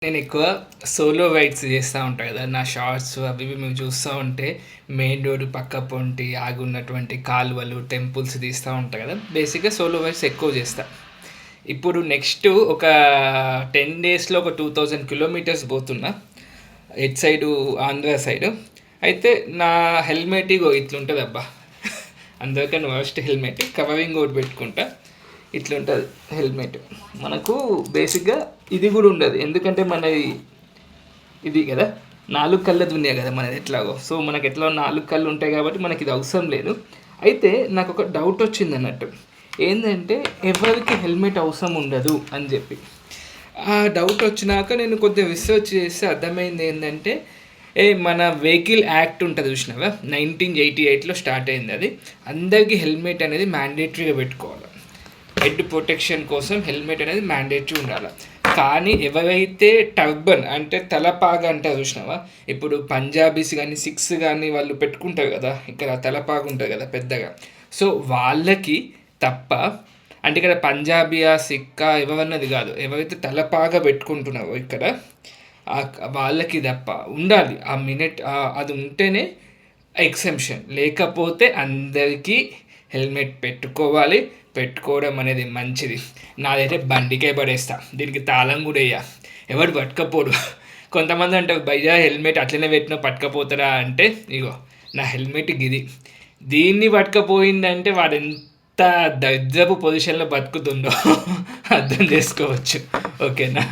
నేను ఎక్కువ solo rides చేస్తూ ఉంటాను కదా, నా షార్ట్స్ అవి ఇవి మేము చూస్తూ ఉంటే మెయిన్ రోడ్ పక్క పొంటి ఆగున్నటువంటి కాలువలు టెంపుల్స్ తీస్తూ ఉంటాయి కదా. బేసిక్గా సోలో రైడ్స్ ఎక్కువ చేస్తా. ఇప్పుడు నెక్స్ట్ ఒక 10 డేస్లో ఒక 2000 కిలోమీటర్స్ పోతున్నా ఎట్ సైడు, ఆంధ్ర సైడు. అయితే నా హెల్మెట్ ఇగో ఇట్లుంటుంది అబ్బా. అందరికన్నా వర్స్ట్ హెల్మెట్, కవరింగ్ ఒకటి పెట్టుకుంటా. ఇట్లుంటుంది హెల్మెట్. మనకు బేసిక్గా ఇది కూడా ఉండదు, ఎందుకంటే మనది ఇది కదా 4 కళ్ళది ఉన్నాయి కదా మనది ఎట్లాగో. సో మనకి ఎట్లా 4 కళ్ళు ఉంటాయి కాబట్టి మనకి ఇది అవసరం లేదు. అయితే నాకు ఒక డౌట్ వచ్చింది అన్నట్టు, ఏంటంటే ఎవరికి హెల్మెట్ అవసరం ఉండదు అని చెప్పి. ఆ డౌట్ వచ్చినాక నేను కొద్దిగా రీసెర్చ్ చేస్తే అర్థమైంది ఏంటంటే, మన వెహికల్ యాక్ట్ ఉంటుంది చూసినావా, 1988లో స్టార్ట్ అయింది అది. అందరికీ హెల్మెట్ అనేది మ్యాండేటరీగా పెట్టుకోవాలి. హెడ్ ప్రొటెక్షన్ కోసం హెల్మెట్ అనేది మ్యాండేటరీ ఉండాలి. కానీ ఎవరైతే టర్బన్ అంటే తలపాగా అంటారు చూసినావా, ఇప్పుడు పంజాబీస్ కానీ సిక్స్ కానీ వాళ్ళు పెట్టుకుంటారు కదా, ఇక్కడ తలపాగా ఉంటుంది కదా పెద్దగా. సో వాళ్ళకి తప్ప, అంటే ఇక్కడ పంజాబీయా సిక్కా ఎవరన్నది కాదు, ఎవరైతే తలపాగా పెట్టుకుంటున్నారో ఇక్కడ వాళ్ళకి తప్ప ఉండాలి. ఆ మినిట్ అది ఉంటేనే ఎక్సెంప్షన్, లేకపోతే అందరికీ హెల్మెట్ పెట్టుకోవాలి. పెట్టుకోవడం అనేది మంచిది. నాదైతే బండికే పడేస్తా, దీనికి తాళం కూడా వేయ, ఎవడు పట్టుకపోడు. కొంతమంది అంటారు భయ్యా హెల్మెట్ అట్లనే పెట్టినా పట్టుకపోతారా అంటే, ఇగో నా హెల్మెట్ గిది, దీన్ని పట్టుకపోయిందంటే వాడు ఎంత దరిద్రపు పొజిషన్లో బతుకుతుందో అర్థం చేసుకోవచ్చు. ఓకేనా?